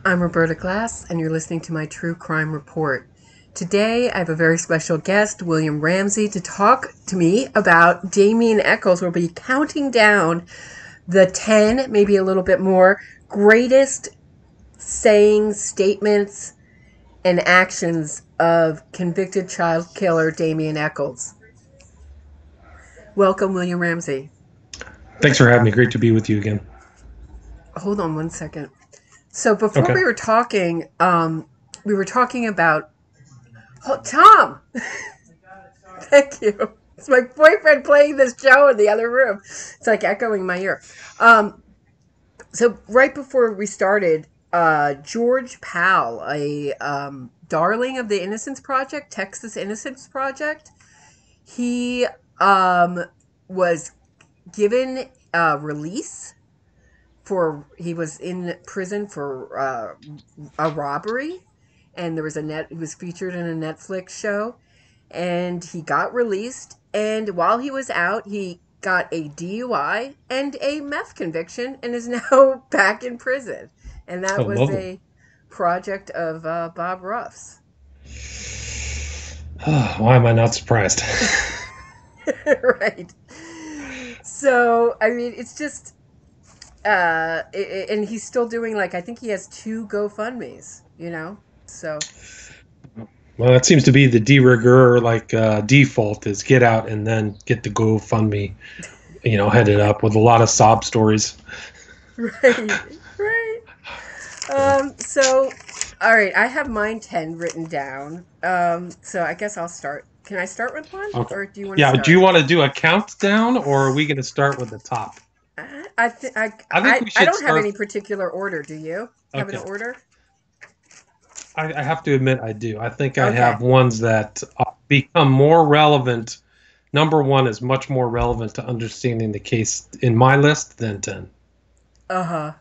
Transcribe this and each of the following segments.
I'm Roberta Glass, and you're listening to my True Crime Report. Today, I have a very special guest, William Ramsey, to talk to me about Damien Echols. We'll be counting down the 10, maybe a little bit more, greatest sayings, statements, and actions of convicted child killer Damien Echols. Welcome, William Ramsey. Thanks for having me. Great to be with you again. Hold on one second. So before we were talking about... Oh, Tom! Thank you. It's my boyfriend playing this show in the other room. It's like echoing my ear. So right before we started, George Powell, a darling of the Innocence Project, Texas Innocence Project, he was given release he was in prison for a robbery, and there was he was featured in a Netflix show, and he got released, and while he was out, he got a DUI and a meth conviction and is now back in prison. And that was a project of Bob Ruff's. Why am I not surprised? Right. So, I mean, it's just... and he's still doing, I think he has 2 GoFundMes, so. Well, that seems to be the de rigueur, default is get out and then get the GoFundMe, headed up with a lot of sob stories. Right. So, all right, I have mine 10 written down. So I guess I'll start. Can I start with one? Okay. Or do you want to start? Do you want to do a countdown, or are we going to start with the top? I think I don't have any particular order. Do you have an order? I have to admit I do. I think I have ones that become more relevant. Number 1 is much more relevant to understanding the case in my list than 10. Uh-huh.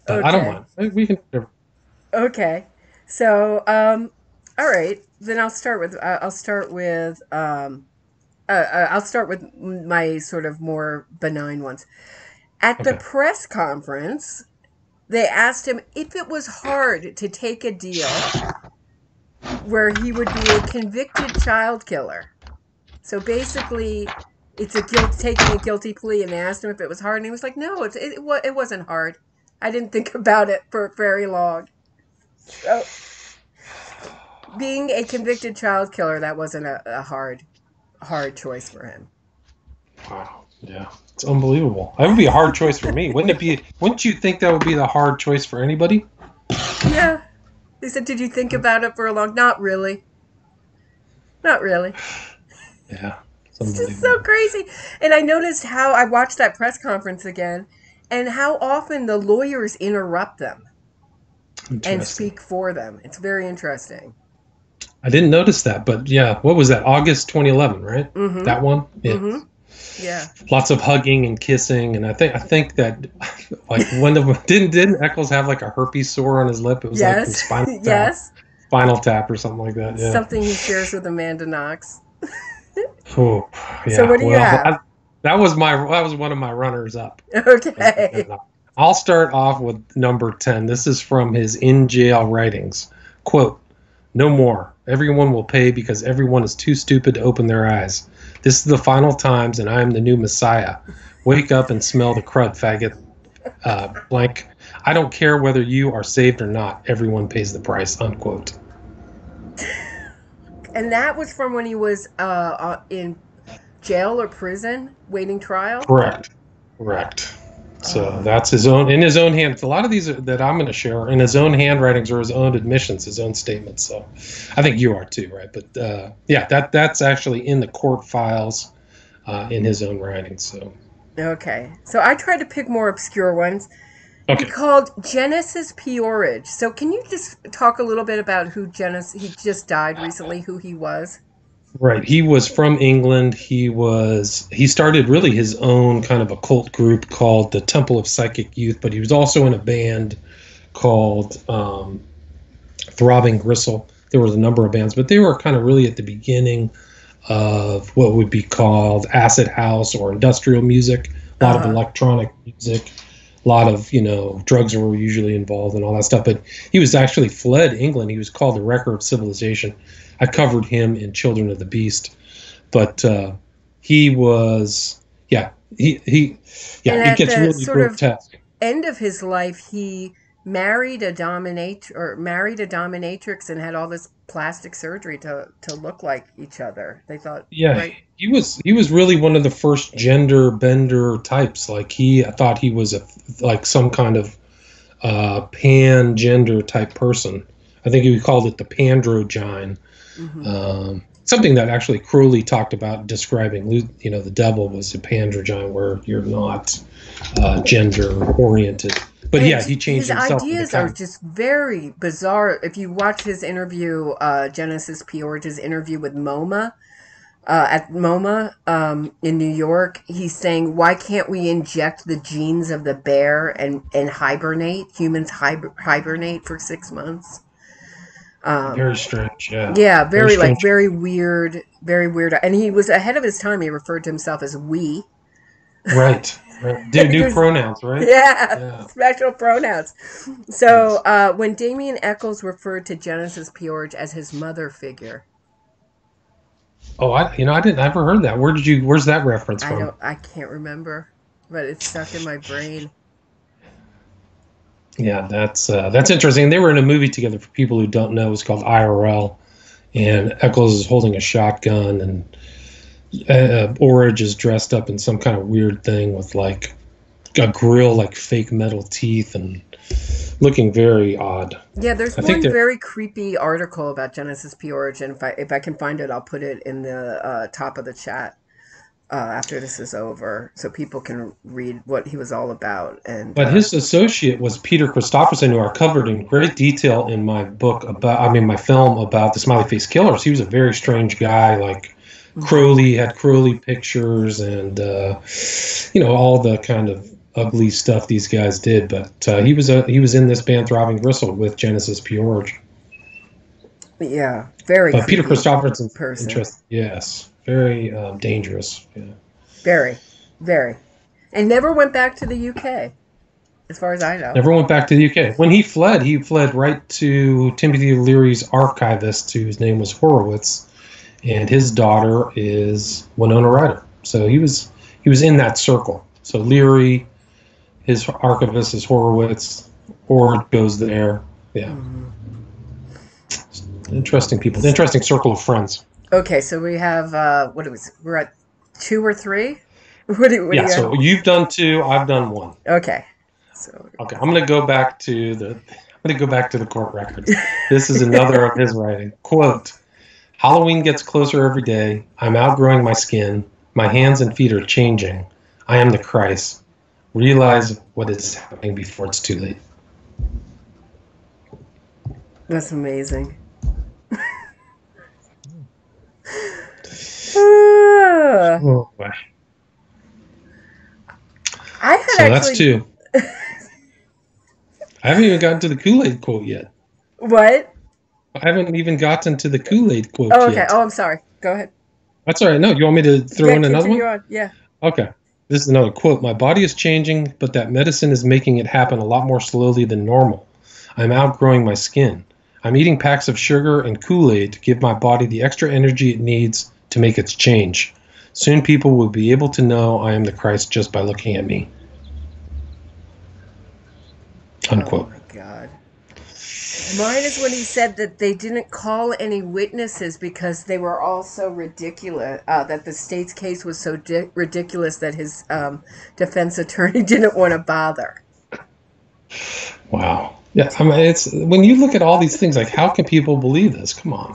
Okay. I don't mind. We can. Okay. So, all right. Then I'll start with my sort of more benign ones. At the press conference, they asked him if it was hard to take a deal where he would be a convicted child killer. So basically, it's taking a guilty plea, and they asked him if it was hard, and he was like, "No, it wasn't hard. I didn't think about it for very long." So, being a convicted child killer, that wasn't a hard choice for him. Wow. Yeah. It's unbelievable. That would be a hard choice for me. Wouldn't you think that would be the hard choice for anybody? Yeah. They said, "Did you think about it for a long?" Not really. Yeah. It's just so crazy. And I noticed how I watched that press conference again, and how often the lawyers interrupt them and speak for them. It's very interesting. I didn't notice that, but yeah, what was that? August 2011, right? Mm-hmm. That one? Yeah. Mm-hmm. Yeah. Lots of hugging and kissing, and I think that didn't Echols have a herpes sore on his lip? It was Spinal Tap or something like that. Yeah. Something he shares with Amanda Knox. Oh, yeah. So what do you have? That was one of my runners up. Okay. I'll start off with number 10. This is from his in jail writings. Quote, "No more. Everyone will pay because everyone is too stupid to open their eyes. This is the final times, and I am the new Messiah. Wake up and smell the crud, faggot. Blank. I don't care whether you are saved or not. Everyone pays the price." Unquote. And that was from when he was in jail or prison, waiting trial? Correct. So that's in his own hand. A lot of these that I'm going to share are in his own handwritings or his own admissions, his own statements. So I think you are too, right? But that's actually in the court files in his own writings. So. Okay. So I tried to pick more obscure ones. Okay. He called Genesis Peorage. So can you just talk a little bit about who he just died recently, who he was? Right. He was from England. He started really his own kind of occult group called the Temple of Psychic Youth, but he was also in a band called Throbbing Gristle. There was a number of bands, but they were kind of really at the beginning of what would be called acid house or industrial music, a lot of electronic music, a lot of, drugs were usually involved and all that stuff. But he was actually fled England. He was called the Wrecker of Civilization. I covered him in Children of the Beast. But he was, it gets really grotesque. End of his life, he married a dominatrix and had all this plastic surgery to look like each other. They thought, right? he was really one of the first gender bender types. Like I thought he was some kind of pan-gender type person. I think he called it the pandrogyne. Mm-hmm. Something that actually Crowley talked about describing, the devil was a pandrogyne, where you're not gender oriented. But he changed himself. His ideas are just very bizarre. If you watch his interview, Genesis P-Orge's interview with MoMA, at MoMA in New York, he's saying, why can't we inject the genes of the bear and hibernate? Humans hibernate for 6 months. Very strange, yeah. Yeah, very weird, very weird. And he was ahead of his time. He referred to himself as we. Right. New pronouns, right? Yeah, special pronouns. So when Damien Echols referred to Genesis P-Orge as his mother figure. Oh, I never heard that. Where's that reference from? I can't remember, but it's stuck in my brain. Yeah, that's interesting. They were in a movie together. For people who don't know, it's called IRL, and Echols is holding a shotgun, and Orage is dressed up in some kind of weird thing with like a grill, like fake metal teeth, and looking very odd. Yeah, there's one very creepy article about Genesis P-Orge, and if I can find it, I'll put it in the top of the chat after this is over, so people can read what he was all about. But his associate was Peter Christopherson, who I covered in great detail in my my film about the Smiley Face Killers. He was a very strange guy, like Crowley had Crowley pictures, and all the kind of ugly stuff these guys did. But he was in this band Throbbing Gristle with Genesis P-Orge. Yeah, very. But Peter Christopherson person. Yes. Very dangerous. Yeah. Very, very. And never went back to the UK, as far as I know. Never went back to the UK. When he fled right to Timothy Leary's archivist, whose name was Horowitz, and his daughter is Winona Ryder. So he was in that circle. So Leary, his archivist is Horowitz, or goes there. Yeah. Mm-hmm. Interesting people. Interesting circle of friends. Okay, so we have we're at 2 or 3? So you've done 2, I've done 1. Okay. I'm going to go back to the court records. This is another of his writing. Quote, Halloween gets closer every day. I'm outgrowing my skin. My hands and feet are changing. I am the Christ. Realize what is happening before it's too late. That's amazing. Oh, boy. That's 2. I haven't even gotten to the Kool-Aid quote yet. What? I haven't even gotten to the Kool-Aid quote yet. Okay. Oh, I'm sorry. Go ahead. That's all right. No, you want me to throw in another one? On. Yeah. Okay. This is another quote. My body is changing, but that medicine is making it happen a lot more slowly than normal. I'm outgrowing my skin. I'm eating packs of sugar and Kool-Aid to give my body the extra energy it needs to make its change. Soon people will be able to know I am the Christ just by looking at me. Unquote. Oh my God. Mine is when he said that they didn't call any witnesses because they were all so ridiculous, that the state's case was so ridiculous that his defense attorney didn't want to bother. Wow. Yeah, I mean, it's when you look at all these things, like, how can people believe this? Come on.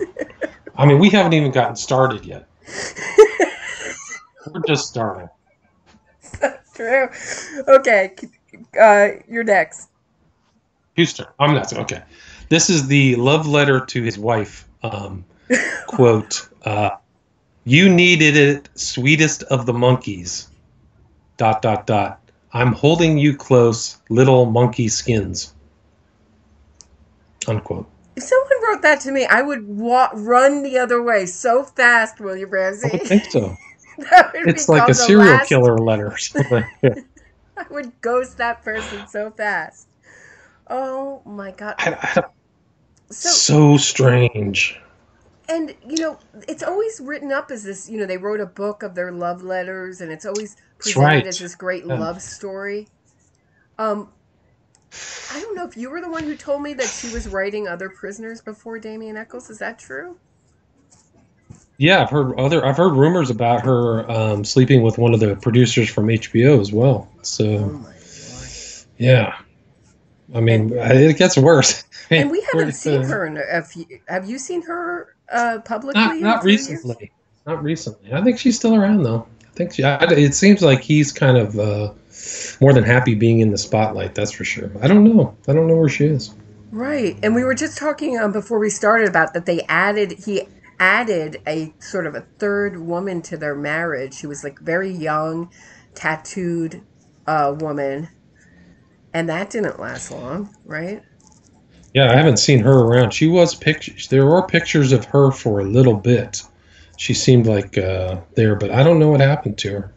I mean, we haven't even gotten started yet. We're just starting. That's true. Okay, you're next. Houston. I'm next. Okay. This is the love letter to his wife. Quote, you needed it, sweetest of the monkeys. ... I'm holding you close, little monkey skins. Unquote. If someone wrote that to me, I would run the other way so fast, William Ramsey. I would think so. It's like a serial killer letter or something. I would ghost that person so fast. Oh my God. So strange. And, it's always written up as this, they wrote a book of their love letters, and it's always presented as this great love story. I don't know if you were the one who told me that she was writing other prisoners before Damien Echols. Is that true? Yeah, I've heard rumors about her sleeping with one of the producers from HBO as well. So, oh my God. Yeah. I mean, it gets worse. And we haven't seen her in a few. Have you seen her publicly? Not recently. Years? Not recently. I think she's still around though. I think it seems like he's kind of more than happy being in the spotlight. That's for sure. I don't know where she is. Right, and we were just talking before we started about that he added a sort of a third woman to their marriage. She was like very young, tattooed woman, and that didn't last long, right? Yeah, I haven't seen her around. She was pictures. There were pictures of her for a little bit. She seemed like there, but I don't know what happened to her.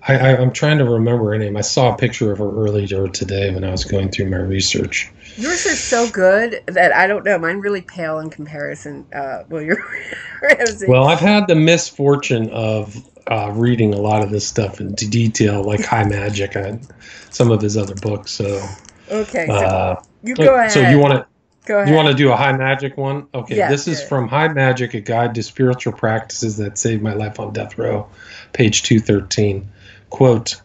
I'm trying to remember her name. I saw a picture of her earlier today when I was going through my research. Yours are so good that I don't know. Mine really pale in comparison. Ramsey. Well, I've had the misfortune of reading a lot of this stuff into detail, like High Magic and some of his other books. So okay, so you go ahead. So you want to go ahead. You want to do a High Magic one? Okay, yeah, this is from High Magic: A Guide to Spiritual Practices That Saved My Life on Death Row, page 213. Quote,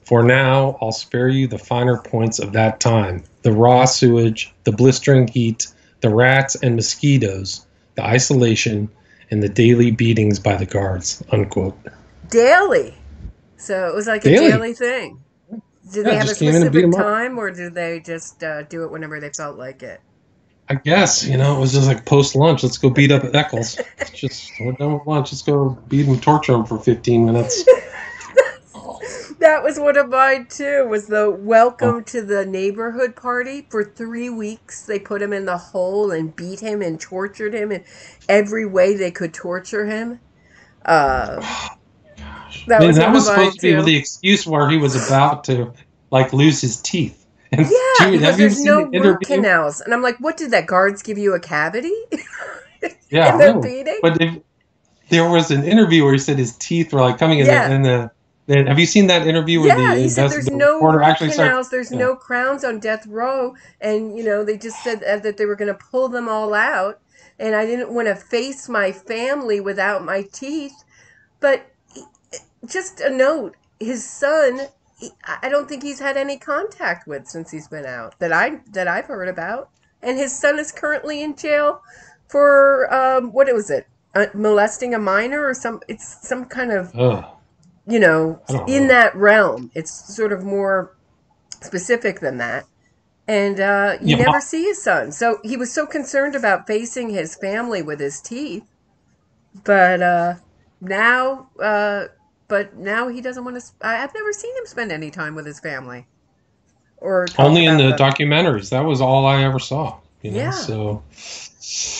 "For now, I'll spare you the finer points of that time. The raw sewage, the blistering heat, the rats and mosquitoes, the isolation, and the daily beatings by the guards." Unquote. Daily? So it was like a daily thing? Did they have a specific time, or did they just do it whenever they felt like it? I guess, it was just like post-lunch. Let's go beat up Echols. We're done with lunch. Let's go beat him, torture him for 15 minutes. That was one of mine too, was the welcome to the neighborhood party. For 3 weeks, they put him in the hole and beat him and tortured him in every way they could torture him. That was supposed to be the excuse where he was about to lose his teeth. And yeah, because there's no root canals. And I'm like, what, did that guards give you a cavity? Yeah, in their beating? But there was an interview where he said his teeth were coming in have you seen that interview where he said there's no root canals, there's no crowns on death row, and they just said that they were going to pull them all out, and I didn't want to face my family without my teeth. But just a note, his son, I don't think he's had any contact with since he's been out that I've heard about, and his son is currently in jail for what was it, molesting a minor or it's some kind of in that realm. It's sort of more specific than that. And you never see his son. So he was so concerned about facing his family with his teeth. But now he doesn't want to. I've never seen him spend any time with his family. Or only in the documentaries. That was all I ever saw. So.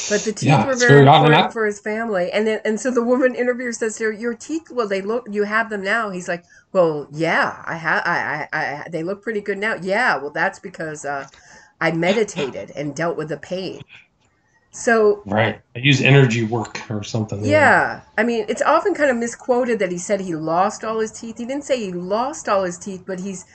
But the teeth were very important for his family, and so the woman interviewer says to her, "Your teeth, well, you have them now." He's like, "Well, yeah, I they look pretty good now." Yeah, well, that's because I meditated and dealt with the pain. So right, I use energy work or something. Yeah, I mean, it's often kind of misquoted that he said he lost all his teeth. He didn't say he lost all his teeth, but he's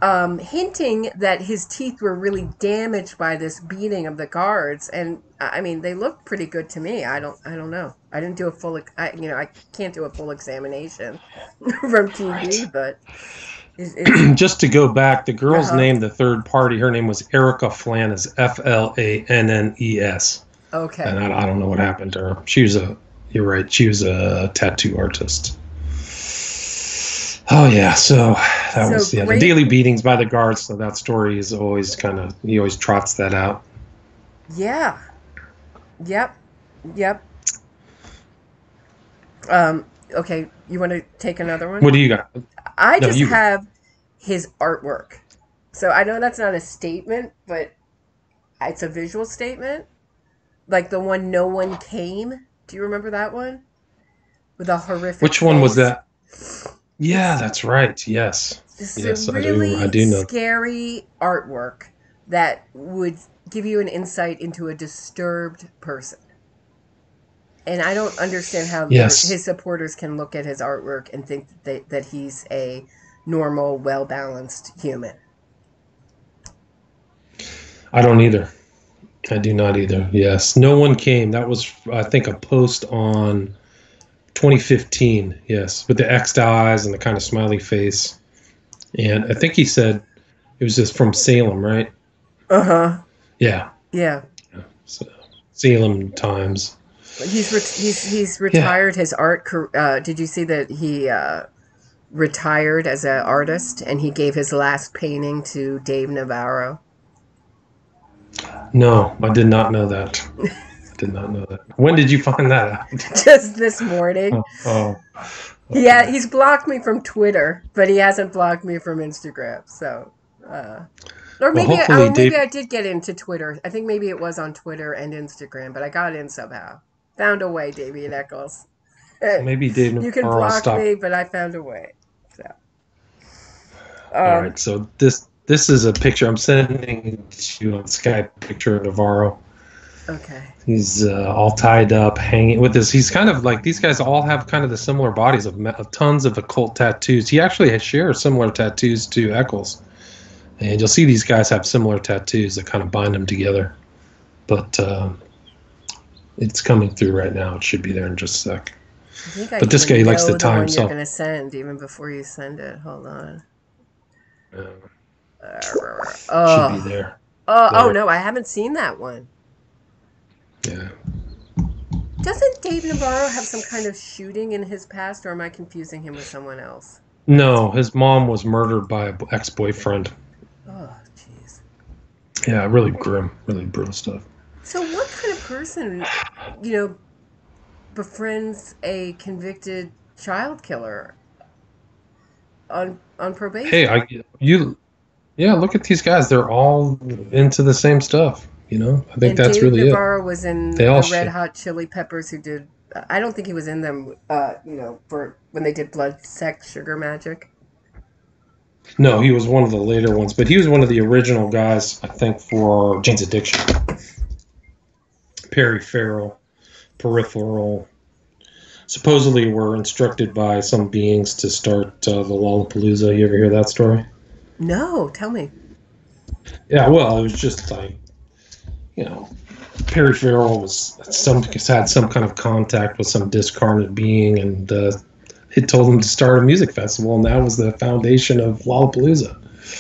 hinting that his teeth were really damaged by this beating of the guards, and I mean, they look pretty good to me. I don't know. I didn't do a full. I can't do a full examination from TV, but just to go back, the girl's name, the third party, her name was Erica Flannes, Flannes. Okay. And I don't know what happened to her. You're right. She was a tattoo artist. Oh, yeah. So that was the daily beatings by the guards. So that story is always he always trots that out. Yeah. Yep. Okay. You want to take another one? What do you got? I just have his artwork. So I know that's not a statement, but it's a visual statement. Like the one, No One Came. Do you remember that one? With a horrific Which one was that? Yeah, that's right. Yes. This is a Yes, I do. I really do know. scary artwork that would give you an insight into a disturbed person. And I don't understand how Yes. his supporters can look at his artwork and think that he's a normal, well balanced human. I don't either. I do not either. Yes. No one came. That was, I think, a post on 2015. Yes. With the X'd eyes and the kind of smiley face. And I think he said it was just from Salem, right? Uh huh. Yeah. Yeah. So, Salem Times. He's Yeah. retired his art. Did you see that he retired as an artist and he gave his last painting to Dave Navarro? No, I did not know that. I did not know that. When did you find that out? Just this morning. Oh, Yeah, okay. he's blocked me from Twitter, but he hasn't blocked me from Instagram. So, or Well, maybe, hopefully, maybe Dave. I did get into Twitter. I think maybe it was on Twitter and Instagram, but I got in somehow. Found a way, Damien Echols. Maybe Dave You can Navarro will block stop. me, but I found a way. So, All um, right. So this is a picture I'm sending to you on Skype. Picture of Navarro. okay. He's all tied up, hanging with this. He's kind of like these guys all have kind of the similar bodies of tons of occult tattoos. He actually shares similar tattoos to Eccles, and you'll see these guys have similar tattoos that kind of bind them together. But it's coming through right now. It should be there in just a sec. I think I But this guy even he likes to know the tie one you're himself. going to send even before you send it. Hold on. Should be Oh, there. oh There. no, I haven't seen that one. Yeah. Doesn't Dave Navarro have some kind of shooting in his past, or am I confusing him with someone else? No, his mom was murdered by an ex-boyfriend. Oh, jeez. Yeah, really grim, really brutal stuff. So, what kind of person, you know, befriends a convicted child killer on Hey, probation? yeah, look at these guys. They're all into the same stuff. I think And that's Dave really it. Navarro was They in all the Red should. Hot Chili Peppers, who did. I don't think he was in them. For when they did Blood, Sex, Sugar Magic. No, he was one of the later ones, but he was one of the original guys, I think, for Jane's Addiction. Peripheral, peripheral. Supposedly were instructed by some beings to start the Lollapalooza. You ever hear that story? No, tell me. Yeah, well, it was just like, you know, Perry Farrell had some kind of contact with some discarnate being, and it told him to start a music festival, and that was the foundation of Lollapalooza.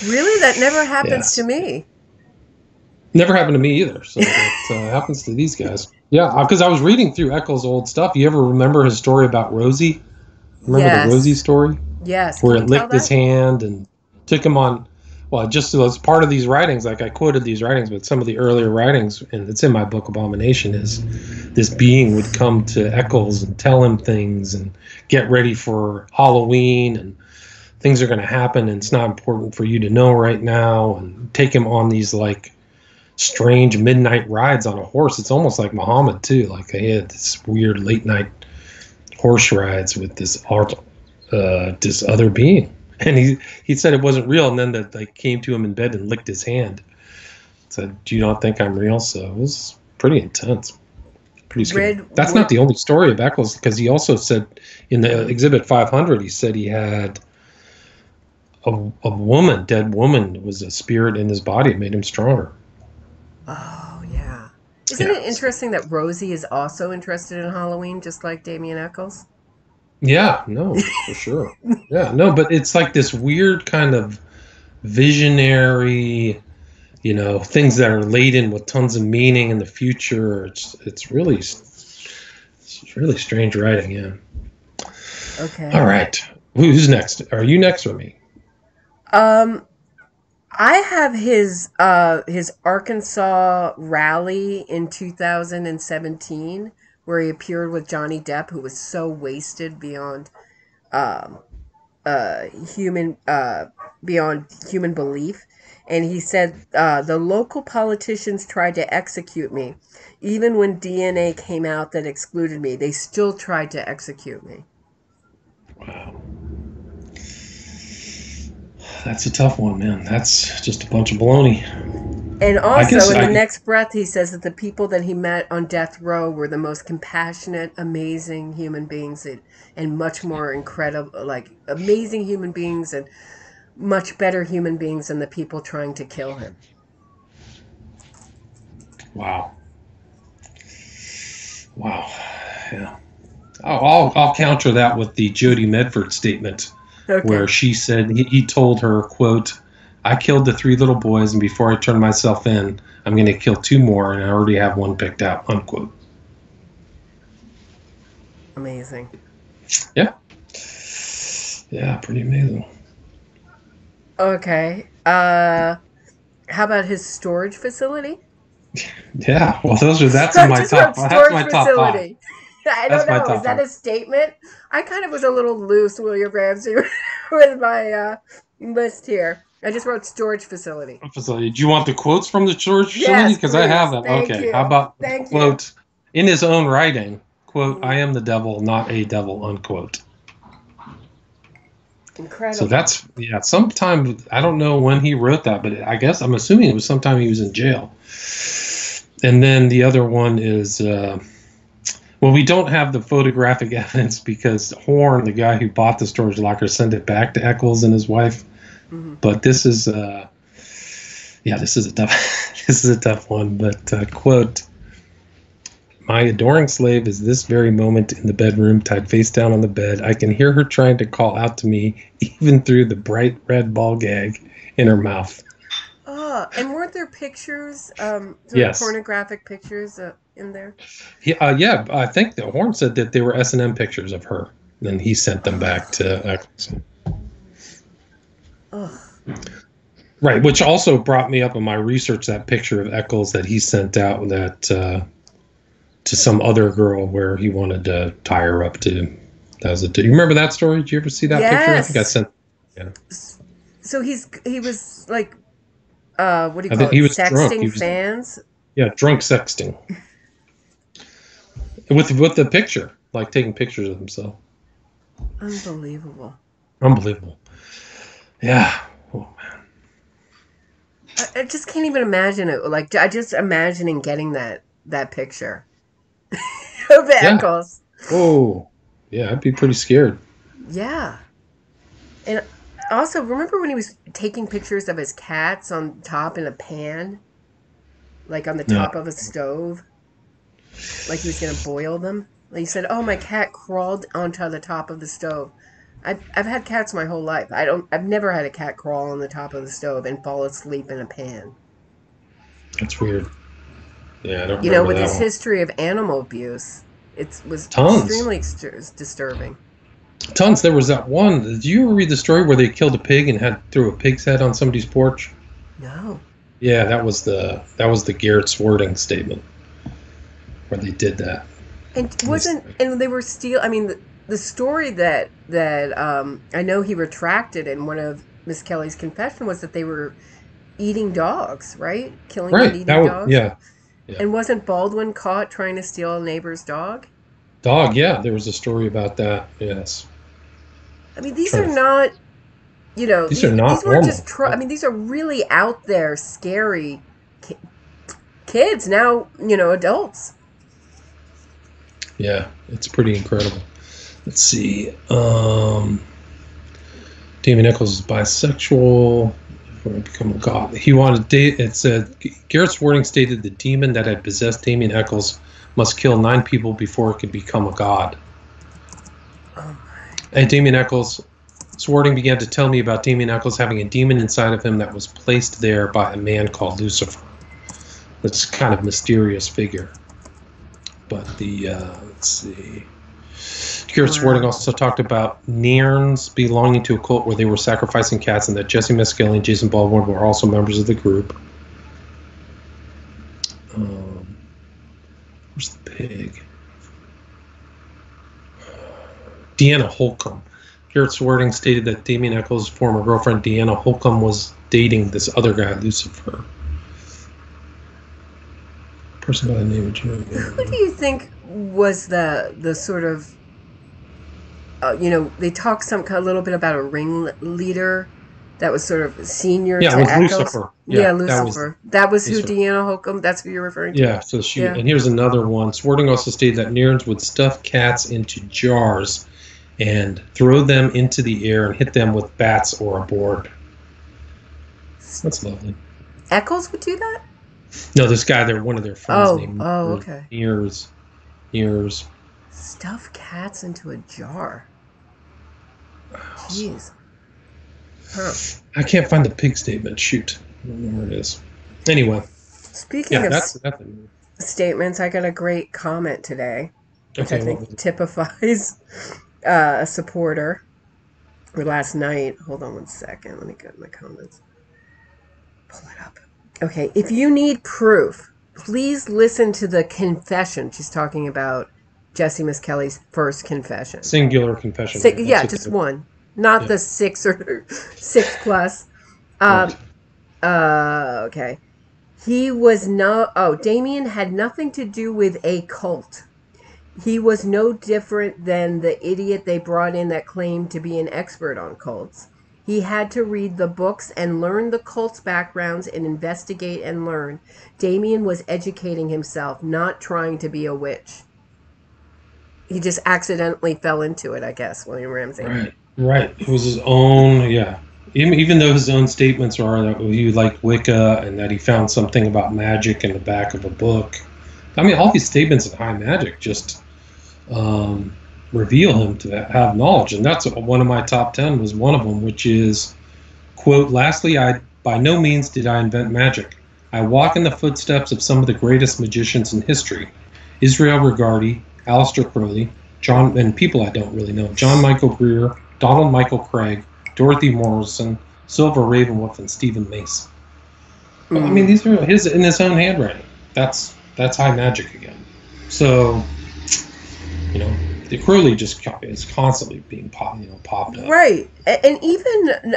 Really, that never happens to Yes, me. never happened to me either. So that happens to these guys. Yeah, because I was reading through Eccles' old stuff. You ever remember his story about Rosie? Remember the Rosie Yes, story? yes. Where Can it you tell licked his that? hand and took him on. Well, just as part of these writings, like I quoted these writings, but some of the earlier writings, and it's in my book Abomination, is this being would come to Eccles and tell him things and get ready for Halloween and things are going to happen and it's not important for you to know right now, and take him on these like strange midnight rides on a horse. It's almost like Muhammad too. Like they had this weird late night horse rides with this this other being, and he said it wasn't real, and then that they came to him in bed and licked his hand. Said, "Do you not think I'm real?" So it was pretty intense, pretty scary. Red That's Wood. not the only story of Eccles, because he also said in the Exhibit 500, he said he had a dead woman, was a spirit in his body. It made him stronger. Oh, yeah. Isn't Yeah. it interesting that Rosie is also interested in Halloween, just like Damien Echols? Yeah, no, for sure. Yeah, no, but it's like this weird kind of visionary, things that are laden with tons of meaning in the future. It's really strange writing. Yeah. Okay. All right. Who's next? Are you next or me? Um, I have his Arkansas rally in 2017 where he appeared with Johnny Depp, who was so wasted um uh human uh beyond human belief. And he said the local politicians tried to execute me. Even when DNA came out that excluded me, they still tried to execute me. Wow. That's a tough one, man. That's just a bunch of baloney. And also, in the next breath, he says that the people that he met on death row were the most compassionate, amazing human beings, and much more incredible, like amazing human beings and much better human beings than the people trying to kill him. Wow. Yeah. I'll counter that with the Jody Medford statement, where she said he told her, quote, "I killed the 3 little boys, and before I turn myself in, I'm going to kill 2 more, and I already have 1 picked out," unquote. Amazing. Yeah. Yeah, pretty amazing. Okay. How about his storage facility? Yeah, well, that's in my top. That's my top 5. I don't know. Is that a statement? I kind of was a little loose, William Ramsey, with my list here. I just wrote storage facility. Do you want the quotes from the storage facility? Because I have them. Okay. How about quote in his own writing? Quote: "I am the devil, not a devil." Unquote. Incredible. So that's sometime, I don't know when he wrote that, but I guess I'm assuming it was sometime he was in jail. And then the other one is, well, we don't have the photographic evidence because Horn, the guy who bought the storage locker, sent it back to Echols and his wife. Mm-hmm. But this is, this is a tough one. But quote: "My adoring slave is this very moment in the bedroom, tied face down on the bed. I can hear her trying to call out to me, even through the bright red ball gag in her mouth." Oh, and weren't there pictures, yes, pornographic pictures in there? Yeah, I think the Horn said that they were S&M pictures of her. Then he sent them back to Echols. Oh. Right, which also brought me up in my research that picture of Echols that he sent out that to some other girl where he wanted to tie her up to. Do you remember that story? Did you ever see that picture? I think I sent. Yeah. So he was like, what do you call it? He was sexting fans. Yeah, drunk sexting. with the picture, like taking pictures of himself. Unbelievable. Yeah. Oh man. I just can't even imagine it. Like, I just imagining getting that picture of Echols. Oh, yeah, I'd be pretty scared. Yeah. And also, remember when he was taking pictures of his cats on top in a pan? Like on the top of a stove? Like he was going to boil them? Like he said, "Oh, my cat crawled onto the top of the stove." I've had cats my whole life. I've never had a cat crawl on the top of the stove and fall asleep in a pan. That's weird. Yeah, I don't remember with that his one. history of animal abuse, it was Tons. Extremely disturbing. Tons. There was that one. Did you ever read the story where they killed a pig and threw a pig's head on somebody's porch? No. Yeah, that was the Garrett Swarding statement where they did that. And they were I mean, the story that I know he retracted in one of Miss Kelly's confession was that they were eating dogs, right? Killing and eating dogs. Yeah. And wasn't Baldwin caught trying to steal a neighbor's dog? Yeah. There was a story about that. Yes. I mean, these are not, these are not normal. These are really out there, scary kids now, adults. Yeah, it's pretty incredible. Let's see. Damien Echols is bisexual. Become a god. He wanted date. It said Garrett Swarding stated the demon that had possessed Damien Echols must kill 9 people before it could become a god. Oh and Damien Echols, Swarding began to tell me about Damien Echols having a demon inside of him that was placed there by a man called Lucifer. It's kind of mysterious figure. But let's see. Garrett Swarding also talked about Nairns belonging to a cult where they were sacrificing cats, and that Jesse Mescali and Jason Baldwin were also members of the group. Where's the pig? Deanna Holcomb. Garrett Swarding stated that Damien Echols' former girlfriend Deanna Holcomb was dating this other guy, Lucifer. Person by the name of Joe. Who do you think was the sort of they talk a little bit about a ringleader that was sort of senior Yeah, to it was Echols. Lucifer. Yeah, Lucifer. That was who Lucifer. Deanna Holcomb, that's who you're referring to? Yeah, so she, and here's another one. Swarting also stated that Nearns would stuff cats into jars and throw them into the air and hit them with bats or a board. That's lovely. Echols would do that? No, this guy, they're one of their friends named okay. Nears. Stuff cats into a jar. Jeez. Huh. I can't find the pig statement. Shoot. I don't know where it is. Anyway. Speaking of statements, I got a great comment today, which I think typifies a supporter. Or last night. Hold on one second. Let me get my comments. Pull it up. Okay. If you need proof, please listen to the confession. She's talking about Jesse Miss Kelly's first confession. Singular confession. Yeah, just one. Not the 6 or 6 plus. Okay. He was Damien had nothing to do with a cult. He was no different than the idiot they brought in that claimed to be an expert on cults. He had to read the books and learn the cult's backgrounds and investigate and learn. Damien was educating himself, not trying to be a witch. He just accidentally fell into it, I guess, William Ramsey. Right. It was his own, Even though his own statements are that he liked Wicca and that he found something about magic in the back of a book. I mean, all these statements of high magic just reveal him to have knowledge. And that's one of my top 10 was one of them, which is, quote, lastly, by no means did I invent magic. I walk in the footsteps of some of the greatest magicians in history. Israel Regardie, Aleister Crowley, and people I don't really know, John Michael Greer, Donald Michael Craig, Dorothy Morrison, Silver Ravenwolf, and Stephen Mace. I mean, these are in his own handwriting. That's high magic again. So, the Crowley just is constantly being popped up. Right, and even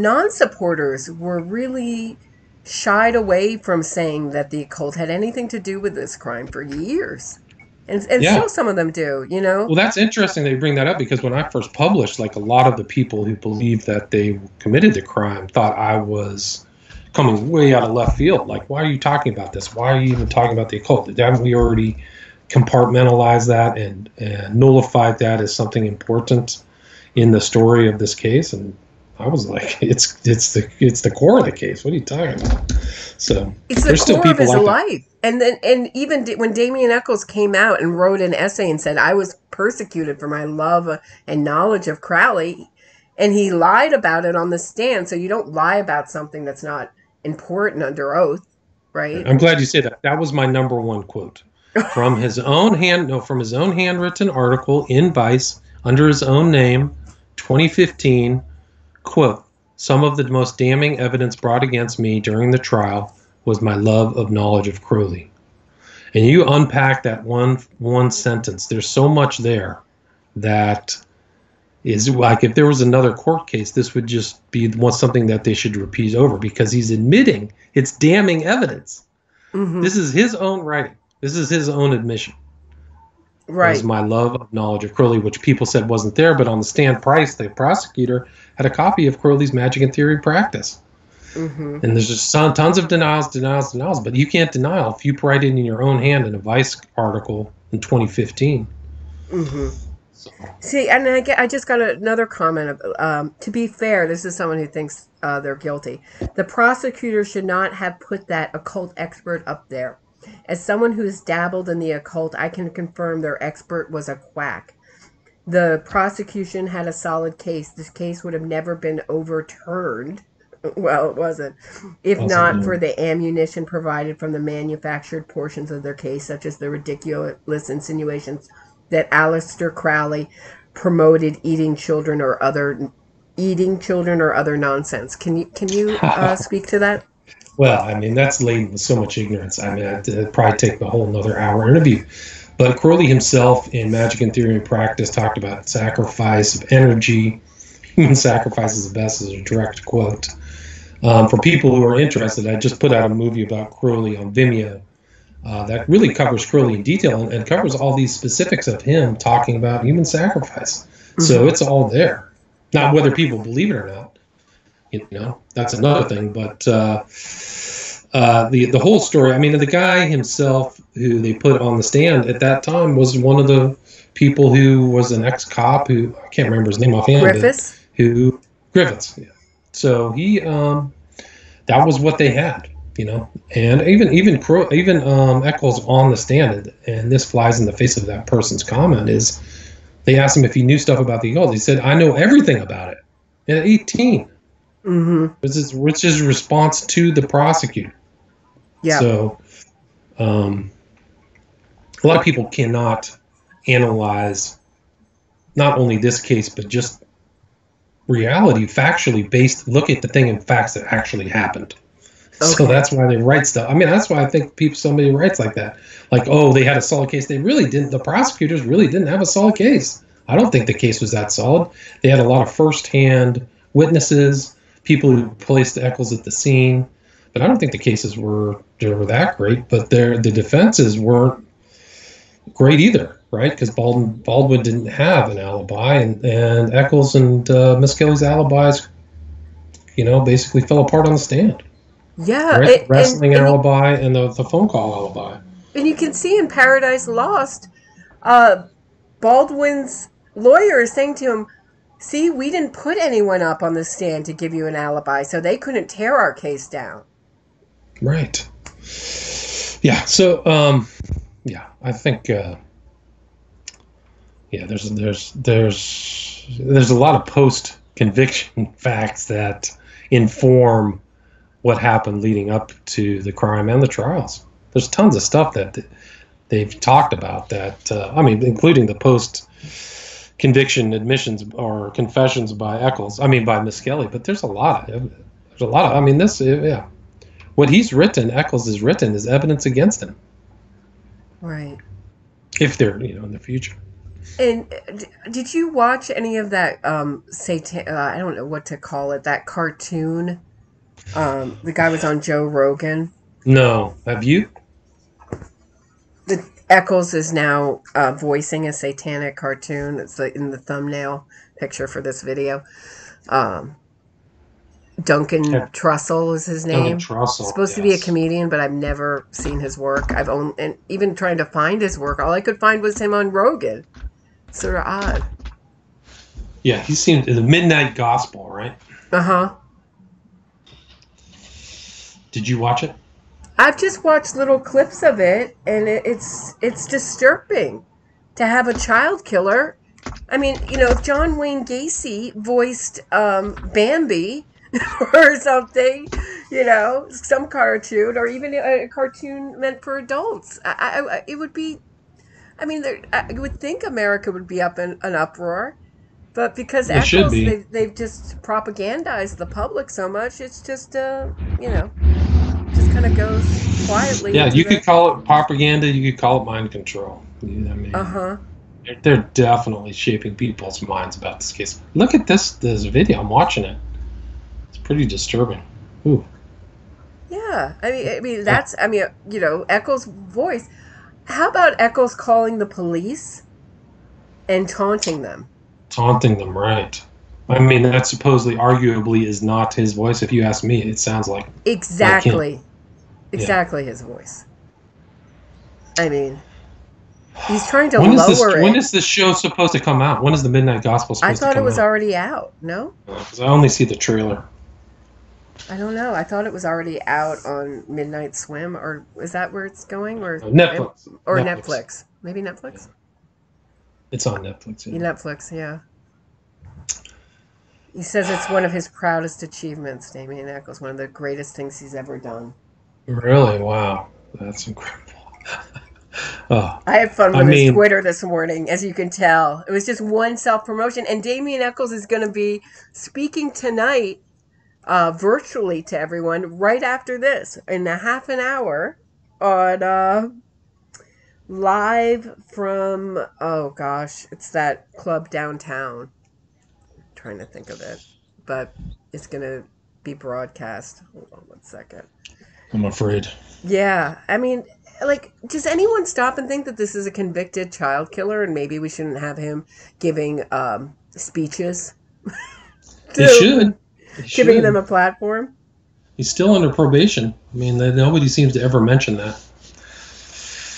non-supporters were really shied away from saying that the occult had anything to do with this crime for years. And still some of them do, Well, that's interesting that you bring that up because when I first published, like a lot of the people who believed that they committed the crime thought I was coming way out of left field. Like, why are you talking about this? Why are you even talking about the occult? Haven't we already compartmentalized that and nullified that as something important in the story of this case? And I was like, it's the core of the case. What are you talking about? So it's the core of his life. And even when Damien Echols came out and wrote an essay and said, I was persecuted for my love and knowledge of Crowley, and he lied about it on the stand. So you don't lie about something that's not important under oath, right? I'm glad you said that. That was my number one quote from his own handwritten article in Vice under his own name, 2015. Quote, some of the most damning evidence brought against me during the trial was my love of knowledge of Crowley. And you unpack that one sentence. There's so much there that is like if there was another court case, this would just be something that they should repeat over because he's admitting it's damning evidence. Mm-hmm. This is his own writing. This is his own admission. Right. Was my love of knowledge of Crowley, which people said wasn't there, but on the stand, Price, the prosecutor, had a copy of Crowley's Magic and Theory Practice. Mm-hmm. And there's just tons of denials, but you can't deny if you write it in your own hand in a Vice article in 2015. Mm-hmm. So. See, and I just got another comment. To be fair, this is someone who thinks they're guilty. The prosecutor should not have put that occult expert up there. As someone who's dabbled in the occult, I can confirm their expert was a quack. The prosecution had a solid case. This case would have never been overturned. Well, it wasn't. If not for the ammunition provided from the manufactured portions of their case, such as the ridiculous insinuations that Aleister Crowley promoted eating children or other nonsense. Can you speak to that? Well, I mean, that's laden with so much ignorance. I mean, it'd probably take a whole another hour interview. But Crowley himself in Magic and Theory and Practice talked about sacrifice of energy. Human sacrifice is the best, is a direct quote. For people who are interested, I just put out a movie about Crowley on Vimeo that really covers Crowley in detail and covers all these specifics of him talking about human sacrifice. Mm-hmm. So it's all there. Not whether people believe it or not. That's another thing. But the whole story, I mean, the guy himself who they put on the stand at that time was one of the people who was an ex-cop who, I can't remember his name offhand. Griffiths? Griffiths, yeah. So he, that was what they had, and even Echols on the stand, and this flies in the face of that person's comment, is they asked him if he knew stuff about the occult. He said, "I know everything about it." At 18, which is a response to the prosecutor. Yeah. So, a lot of people cannot analyze not only this case but just reality, factually based. Look at the thing in facts that actually happened. Okay. So that's why they write stuff. I mean, that's why I think somebody writes like that. Like, oh, they had a solid case. They really didn't. The prosecutors really didn't have a solid case. I don't think the case was that solid. They had a lot of first-hand witnesses, people who placed Echols at the scene, but I don't think the cases were that great. But the defenses weren't great either, right? Because Baldwin didn't have an alibi, and Echols and Miss Kelly's alibis, basically fell apart on the stand. Yeah, right? Wrestling alibi and the phone call alibi. And you can see in Paradise Lost, Baldwin's lawyer is saying to him, "See, we didn't put anyone up on the stand to give you an alibi, so they couldn't tear our case down." Right. Yeah. So, I think, there's a lot of post-conviction facts that inform what happened leading up to the crime and the trials. There's tons of stuff that they've talked about that, including the post-conviction admissions or confessions by by Miss Kelly. But there's a lot of what he's written, Echols has written, is evidence against him. Right. If they're, in the future. And did you watch any of that, I don't know what to call it, that cartoon? The guy was on Joe Rogan. No. Have you? The Echols is now voicing a satanic cartoon. It's in the thumbnail picture for this video. Duncan Trussell is his name. Supposed to be a comedian, but I've never seen his work. And even trying to find his work, all I could find was him on Rogan. Sort of odd. Yeah, he seemed the Midnight Gospel, right? Uh-huh. Did you watch it? I've just watched little clips of it, and it's disturbing to have a child killer. I mean, if John Wayne Gacy voiced Bambi or something, some cartoon, or even a cartoon meant for adults, it would be. I mean, I would think America would be up in an uproar, but because Echols, they've just propagandized the public so much, it's just just kind of goes quietly. Yeah, you could call it propaganda. You could call it mind control. They're definitely shaping people's minds about this case. Look at this video. I'm watching it. It's pretty disturbing. Ooh. Yeah, that's Echols' voice. How about Echols calling the police and taunting them? Taunting them, right. That supposedly, arguably, is not his voice. If you ask me, it sounds like... Exactly his voice. He's trying to lower it. When is this show supposed to come out? When is the Midnight Gospel supposed to come out? I thought it was already out, no? Because I only see the trailer. I don't know. I thought it was already out on Midnight Swim, or is that where it's going? Or Netflix. Or Netflix. Maybe Netflix? It's on Netflix, yeah. Netflix, yeah. He says it's one of his proudest achievements, Damien Echols, one of the greatest things he's ever done. Really? Wow. That's incredible. I had fun with his Twitter this morning, as you can tell. It was just one self-promotion. And Damien Echols is going to be speaking tonight virtually to everyone right after this in a half an hour on live from, it's that club downtown. I'm trying to think of it, but it's going to be broadcast. Hold on 1 second. I'm afraid. Yeah. Does anyone stop and think that this is a convicted child killer and maybe we shouldn't have him giving speeches? He should. giving them a platform. He's still under probation. I mean, nobody seems to ever mention that.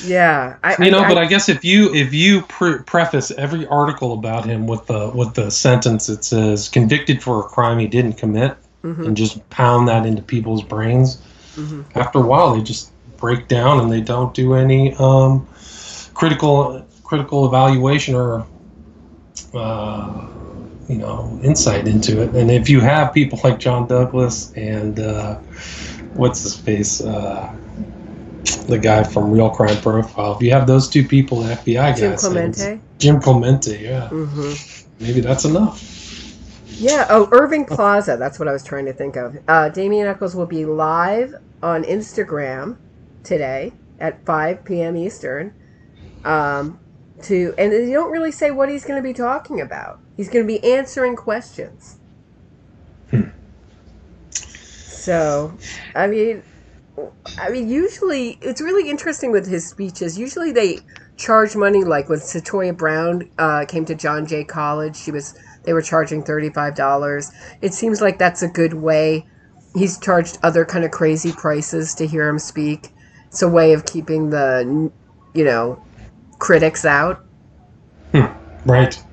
Yeah, but I guess if you preface every article about him with the sentence that says convicted for a crime he didn't commit, and just pound that into people's brains, after a while they just break down and they don't do any critical evaluation or insight into it. And if you have people like John Douglas and what's his face, the guy from Real Crime Profile, if you have those two people, the FBI guys, Jim Clemente, yeah, maybe that's enough. Yeah. Oh, Irving Plaza. That's what I was trying to think of. Damien Echols will be live on Instagram today at 5 p.m. Eastern. And they don't really say what he's going to be talking about. He's going to be answering questions. So, I mean, usually it's really interesting with his speeches. Usually they charge money, like when Satoya Brown came to John Jay College, they were charging $35. It seems like that's a good way. He's charged other kind of crazy prices to hear him speak. It's a way of keeping the, critics out. Right.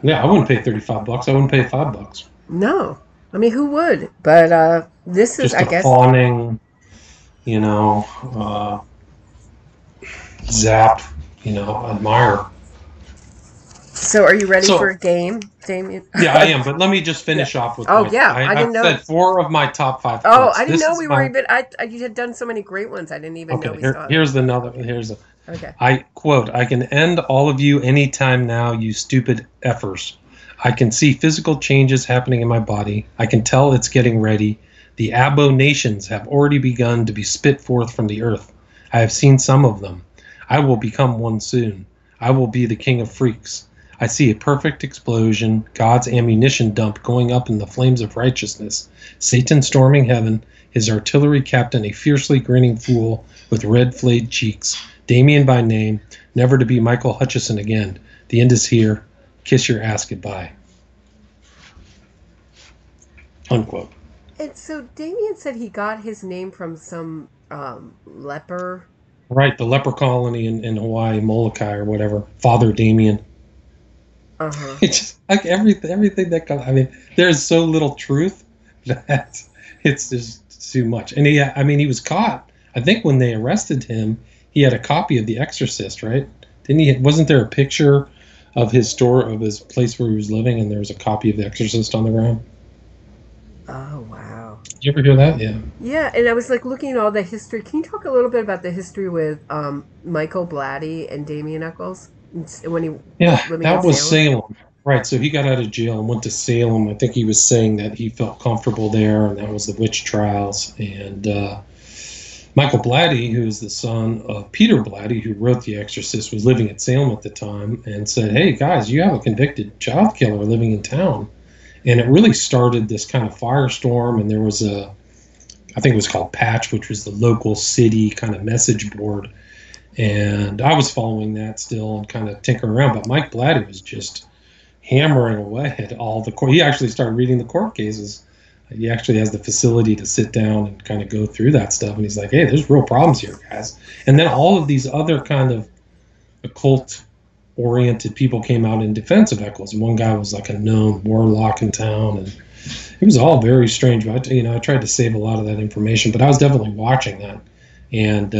Yeah, I wouldn't pay $35. I wouldn't pay $5. No. I mean, who would? But this is, I guess, fawning, zap, admire. So are you ready for a game, Damien? Yeah, I am, but let me just finish off with I didn't know. I said 4 of my top 5 quotes. Oh, I didn't know we were even... you had done so many great ones, I didn't even know we saw them. Okay. I quote, "I can end all of you anytime now, you stupid effers. I can see physical changes happening in my body. I can tell it's getting ready. The abominations have already begun to be spit forth from the earth. I have seen some of them. I will become one soon. I will be the king of freaks. I see a perfect explosion, God's ammunition dump going up in the flames of righteousness, Satan storming heaven, his artillery captain a fiercely grinning fool with red flayed cheeks, Damien by name, never to be Michael Hutchison again. The end is here. Kiss your ass goodbye." Unquote. And so Damien said he got his name from some leper. Right, the leper colony in Hawaii, Molokai or whatever. Father Damien. It's just like everything that comes. I mean, there's so little truth that it's just too much. And he was caught. I think when they arrested him, he had a copy of The Exorcist, right? Didn't he? Wasn't there a picture of his place where he was living, and there was a copy of The Exorcist on the ground? Oh, wow. Did you ever hear that? Yeah. Yeah, and I was looking at all the history. Can you talk a little bit about the history with Michael Blatty and Damien Echols? That was Salem. Right, so he got out of jail and went to Salem. I think he was saying that he felt comfortable there, and that was the witch trials. And Michael Blatty, who is the son of Peter Blatty, who wrote The Exorcist, was living at Salem at the time and said, "Hey, guys, you have a convicted child killer living in town." And it really started this kind of firestorm, and there was I think it was called Patch, which was the local city kind of message board. And I was following that still and kind of tinkering around, but Mike Blatty was just hammering away at all the court. He actually started reading the court cases. He actually has the facility to sit down and kind of go through that stuff. And he's like, "Hey, there's real problems here, guys." And then all of these other kind of occult-oriented people came out in defense of Echols. One guy was like a known warlock in town, and it was all very strange. But I tried to save a lot of that information, but I was definitely watching that, and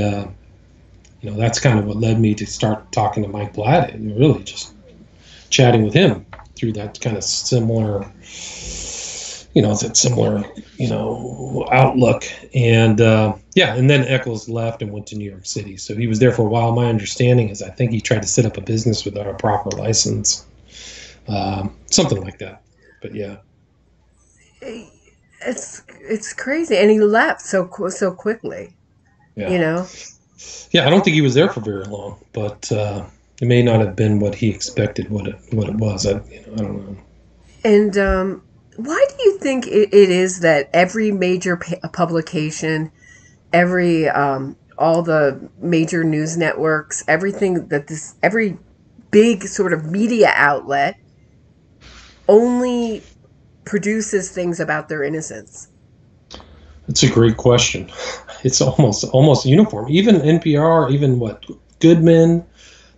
that's kind of what led me to start talking to Mike Blatty and really just chatting with him through that kind of similar, outlook. And and then Echols left and went to New York City. So he was there for a while. My understanding is I think he tried to set up a business without a proper license, something like that. But yeah, it's crazy, and he left so quickly. Yeah. Yeah, I don't think he was there for very long, but it may not have been what he expected. What it was. I don't know. And why do you think it is that every major publication, every all the major news networks, every big sort of media outlet only produces things about their innocence? It's a great question. It's almost uniform. Even NPR, even Goodman,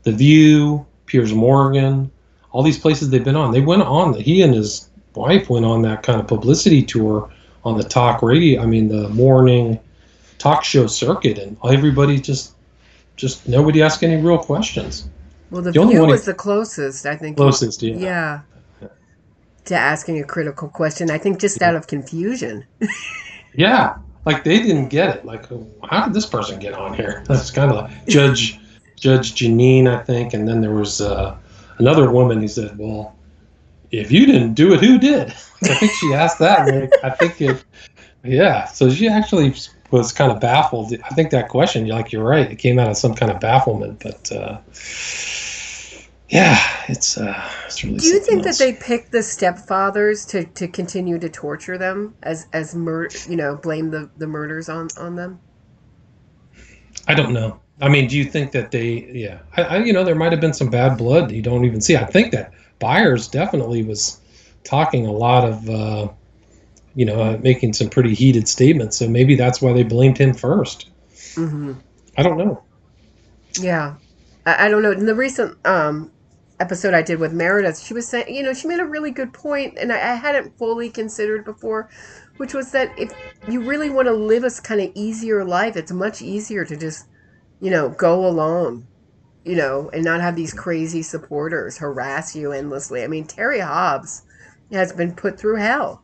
The View, Piers Morgan, all these places they've been on. They went on. He and his wife went on that kind of publicity tour on the talk radio. I mean, the morning talk show circuit, and everybody just nobody asked any real questions. Well, The View was the closest, I think. Closest, yeah. To asking a critical question, I think, just out of confusion. Yeah, like they didn't get it. Like, how did this person get on here? That's kind of like Judge Janine, I think, and then there was another woman who said, "Well, if you didn't do it, who did?" I think she asked that. And I think it, yeah. So she actually was kind of baffled. I think that question, you're right. It came out of some kind of bafflement, but yeah, it's really. Do you think that they picked the stepfathers to continue to torture them as blame the murders on them? I don't know. I mean, do you think that they? Yeah, there might have been some bad blood you don't even see. I think that Byers definitely was talking a lot of, making some pretty heated statements. So maybe that's why they blamed him first. Mm-hmm. I don't know. Yeah, I don't know. In the recent episode I did with Meredith, she was saying, she made a really good point, and I hadn't fully considered before, which was that if you really want to live a kind of easier life, it's much easier to just, go alone, and not have these crazy supporters harass you endlessly. I mean, Terry Hobbs has been put through hell.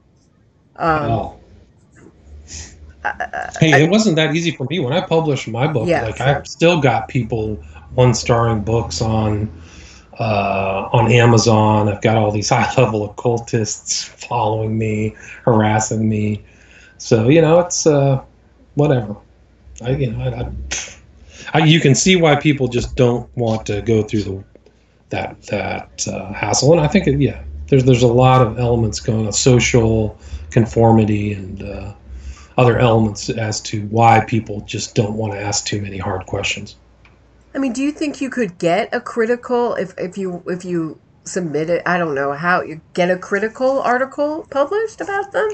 It wasn't that easy for me when I published my book. I've still got people one-starring books on Amazon. I've got all these high-level occultists following me, harassing me. So it's whatever. You can see why people just don't want to go through that hassle. And I think there's a lot of elements going on, social conformity and other elements as to why people just don't want to ask too many hard questions. I mean, do you think you could get a critical if you submit it? I don't know how you get a critical article published about them.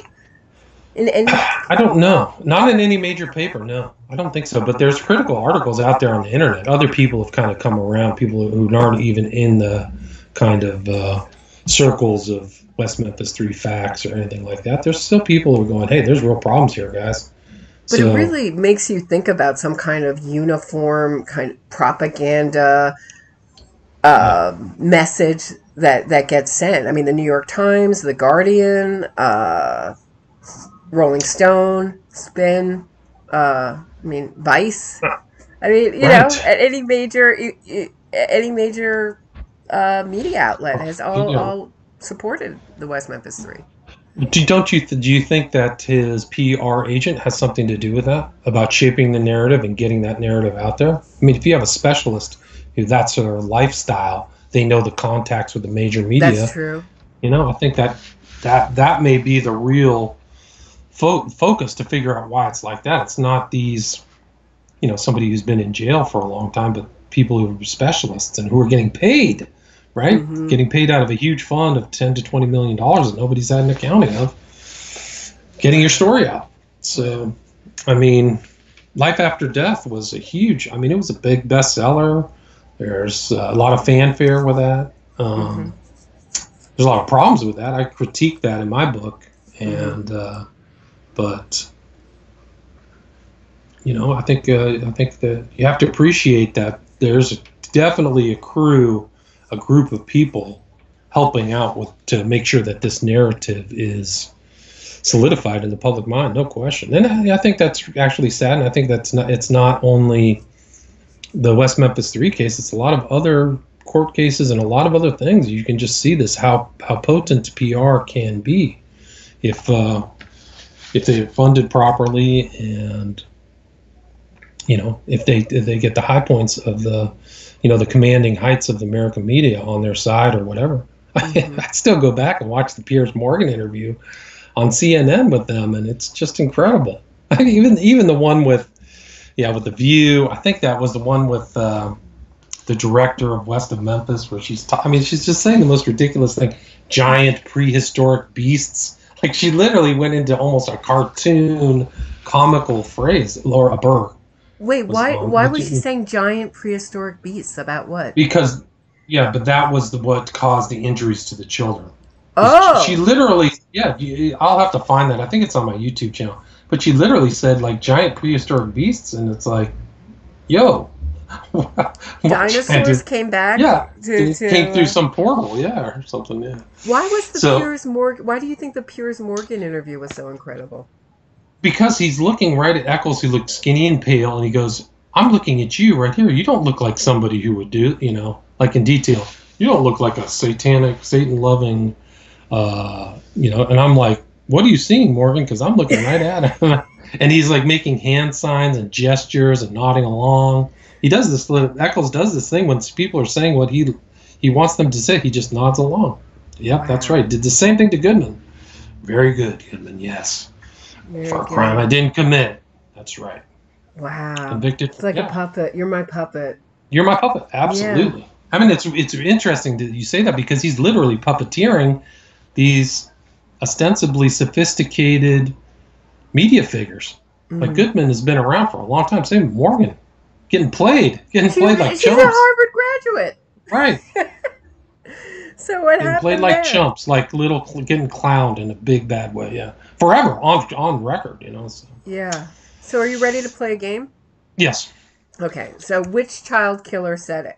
In any? I don't know. Not in any major paper. No, I don't think so. But there's critical articles out there on the internet. Other people have kind of come around. People who aren't even in the kind of circles of West Memphis 3 facts or anything like that. There's still people who are going, "Hey, there's real problems here, guys." But it really makes you think about some kind of uniform kind of propaganda message that gets sent. I mean, the New York Times, the Guardian, Rolling Stone, Spin, Vice. I mean, any major media outlet has all supported the West Memphis 3. Do you think that his PR agent has something to do with that, about shaping the narrative and getting that narrative out there? I mean, if you have a specialist who that's their lifestyle, they know the contacts with the major media. That's true. I think that may be the real focus to figure out why it's like that. It's not these, somebody who's been in jail for a long time, but people who are specialists and who are getting paid. Right? Mm-hmm. Getting paid out of a huge fund of $10 to $20 million that nobody's had an accounting of, getting your story out. So, I mean, Life After Death was it was a big bestseller. There's a lot of fanfare with that. There's a lot of problems with that. I critique that in my book. And, but, I think that you have to appreciate that there's definitely a group of people helping out to make sure that this narrative is solidified in the public mind, no question. And I think that's actually sad, and I think it's not only the West Memphis 3 case, it's a lot of other court cases and a lot of other things. You can just see this, how potent PR can be if they're funded properly, and if they get the high points of the the commanding heights of the American media on their side or whatever. Mm-hmm. I'd still go back and watch the Piers Morgan interview on CNN with them, and it's just incredible. I mean, even the one with The View, I think that was the one with the director of West of Memphis, where she's just saying the most ridiculous thing. Giant prehistoric beasts Like, she literally went into almost a cartoon, comical phrase. Laura Burr. Wait, why was she saying giant prehistoric beasts? About what? Because, yeah, but that was what caused the injuries to the children. Oh! She literally, yeah, I'll have to find that. I think it's on my YouTube channel. But she literally said, like, giant prehistoric beasts, and it's like, yo. Dinosaurs came back? Yeah, came through some portal, yeah, or something, yeah. Why was the Piers Morgan, why do you think the Piers Morgan interview was so incredible? Because he's looking right at Echols, who looked skinny and pale, and he goes, I'm looking at you right here. You don't look like somebody who would do, like in detail. You don't look like a satanic, Satan-loving, and I'm like, what are you seeing, Morgan? Because I'm looking right at him. And he's like making hand signs and gestures and nodding along. He does this, Echols does this thing when people are saying what he wants them to say. He just nods along. Yep, wow. That's right. Did the same thing to Goodman. Very good, Goodman, yes. For a crime I didn't commit. That's right. Wow. Convicted. It's like a puppet. You're my puppet. You're my puppet. Absolutely. Yeah. I mean, it's interesting that you say that because he's literally puppeteering these ostensibly sophisticated media figures. Mm-hmm. Like Goodman has been around for a long time. Same with Morgan. Getting played like chumps. She's a Harvard graduate. Right. So what happened played like chumps, like getting clowned in a big bad way, yeah. Forever, on record, So. Yeah. So are you ready to play a game? Yes. Okay, so which child killer said it?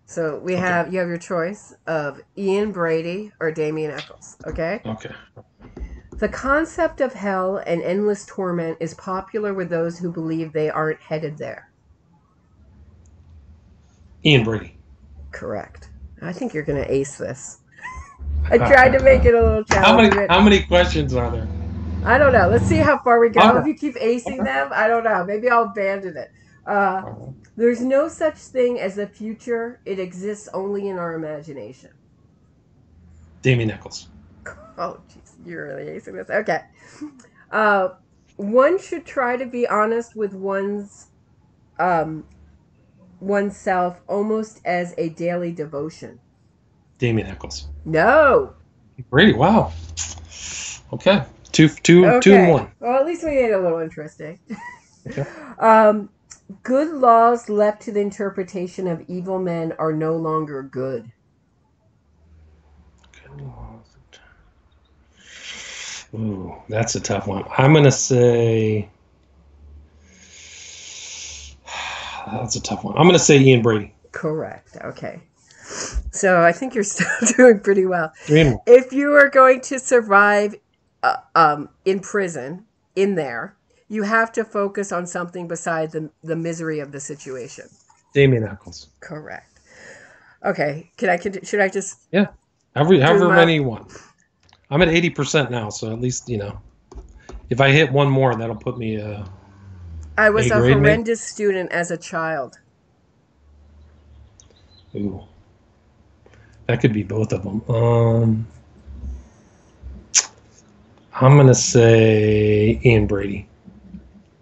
So you have your choice of Ian Brady or Damien Echols, okay? Okay. The concept of hell and endless torment is popular with those who believe they aren't headed there. Ian Brady. Correct. I think you're going to ace this. I tried to make it a little challenging. How many questions are there? I don't know. Let's see how far we go. If you keep acing them, I don't know. Maybe I'll abandon it. There's no such thing as the future. It exists only in our imagination. Damien Echols. Oh, jeez. You're really acing this. Okay. One should try to be honest with oneself almost as a daily devotion. Damien Echols. No. Brady. Wow. Okay. Two and one. Well, at least we made it a little interesting. Okay. Good laws left to the interpretation of evil men are no longer good. Ooh, that's a tough one. I'm going to say... That's a tough one. I'm going to say Ian Brady. Correct. Okay. So I think you're still doing pretty well. Yeah. If you are going to survive in prison, in there, you have to focus on something besides the misery of the situation. Damien Echols. Correct. Okay. Should I just... Yeah. However many you want. I'm at 80% now, so at least, if I hit one more, that'll put me... I was a horrendous student as a child. Ooh. That could be both of them. I'm going to say Ian Brady.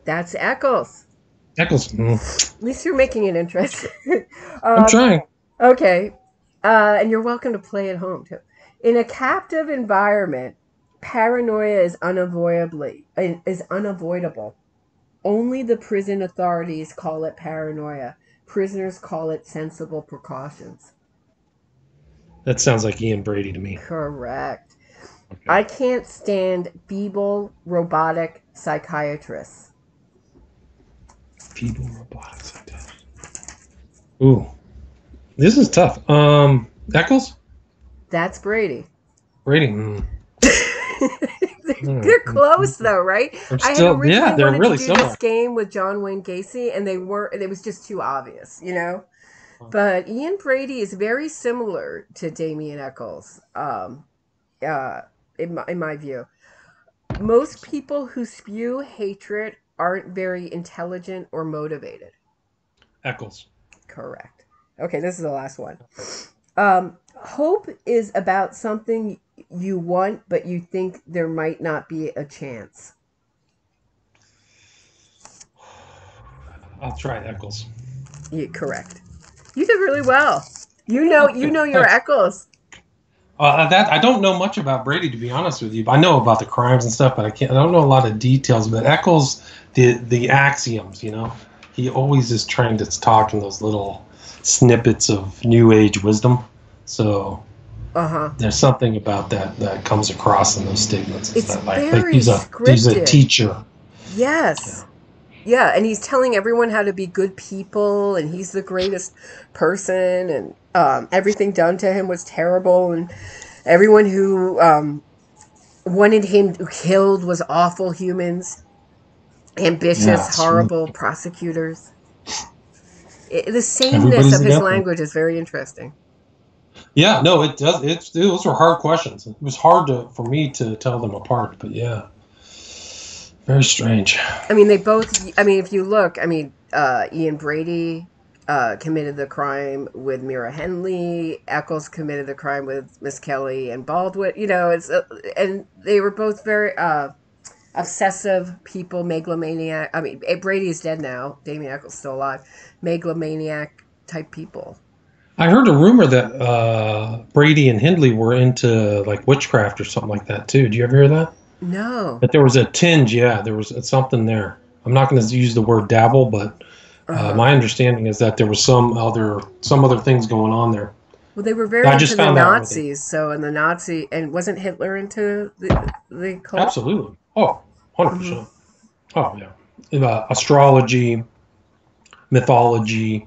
That's Echols. Echols. At least you're making it interesting. I'm trying. Okay. And you're welcome to play at home, too. In a captive environment, paranoia is unavoidable. Only the prison authorities call it paranoia. Prisoners call it sensible precautions. That sounds like Ian Brady to me. Correct. Okay. I can't stand feeble, robotic psychiatrists. Feeble, robotic psychiatrists. Ooh. This is tough. Echols? That's Brady. Brady. They're close though, right? I had originally wanted really to do similar. This game with John Wayne Gacy, and it was just too obvious, But Ian Brady is very similar to Damien Echols, in my view. Most people who spew hatred aren't very intelligent or motivated. Echols. Correct. Okay, this is the last one. Hope is about something you want, but you think there might not be a chance. I'll try Echols. Yeah, correct. You did really well. You know your Echols. That I don't know much about Brady, to be honest with you. But I know about the crimes and stuff, but I don't know a lot of details. But Echols, the axioms, he always is trying to talk in those little snippets of New Age wisdom. So there's something about that comes across in those statements. It's like very scripted. He's a teacher. Yes. Yeah, and he's telling everyone how to be good people, and he's the greatest person, and everything done to him was terrible, and everyone who wanted him killed was awful humans, ambitious, horrible prosecutors. The sameness of his language is very interesting. Yeah, no, it does. Those were hard questions. It was hard for me to tell them apart, but yeah. Very strange. I mean, if you look, Ian Brady committed the crime with Mira Henley. Echols committed the crime with Miss Kelly and Baldwin. And they were both very obsessive people, megalomaniac. I mean, Brady's dead now. Damien Echols still alive. Megalomaniac type people. I heard a rumor that Brady and Hindley were into like witchcraft or something like that too. Did you ever hear that? No. But there was a tinge, there was something there. I'm not going to use the word dabble, but my understanding is that there was some other things going on there. Well, they were very into the Nazis, so and wasn't Hitler into the cult? Absolutely. Oh, 100%. Oh, yeah. Astrology, mythology.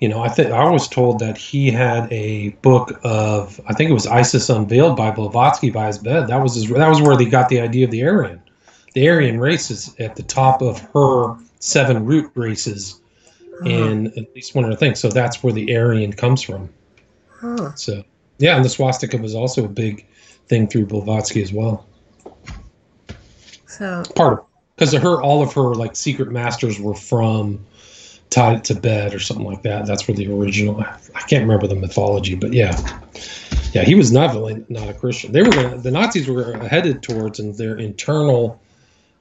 I was told that he had a book of, I think it was Isis Unveiled by Blavatsky by his bed. That was where they got the idea of the Aryan. The Aryan race is at the top of her 7 root races in at least one of the things. So that's where the Aryan comes from. So, yeah, and the swastika was also a big thing through Blavatsky as well. So part of, because all of her like secret masters were from Tibet or something like that. That's where the original. I can't remember the mythology, but yeah, he was definitely not a Christian. The Nazis were headed towards, and their internal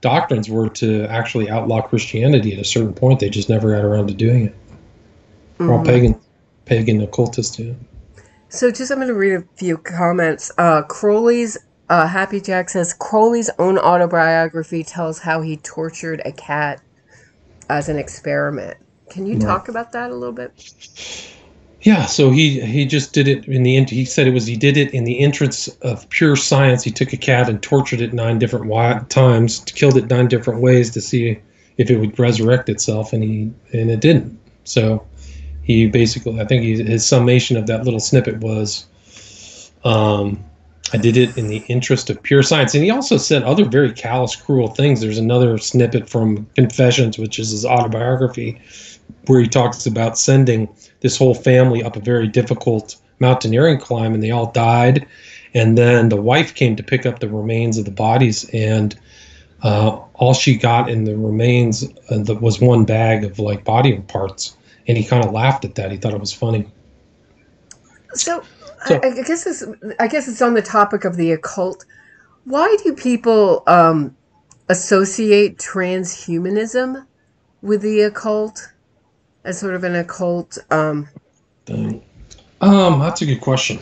doctrines were to actually outlaw Christianity at a certain point. They just never got around to doing it. They're all pagan occultists. Yeah. So I'm going to read a few comments. Crowley's Happy Jack says Crowley's own autobiography tells how he tortured a cat as an experiment. Can you talk about that a little bit? Yeah, so he just did it in the end. He said he did it in the interest of pure science. He took a cat and tortured it 9 different times, killed it 9 different ways to see if it would resurrect itself, and it didn't. So he basically, I think his summation of that little snippet was, I did it in the interest of pure science. And he also said other very callous, cruel things. There's another snippet from Confessions, which is his autobiography, where he talks about sending this whole family up a very difficult mountaineering climb, and they all died. And then the wife came to pick up the remains of the bodies, and all she got in the remains was 1 bag of like body parts. And he kind of laughed at that. He thought it was funny. So I guess it's on the topic of the occult. Why do people associate transhumanism with the occult as sort of an occult? That's a good question.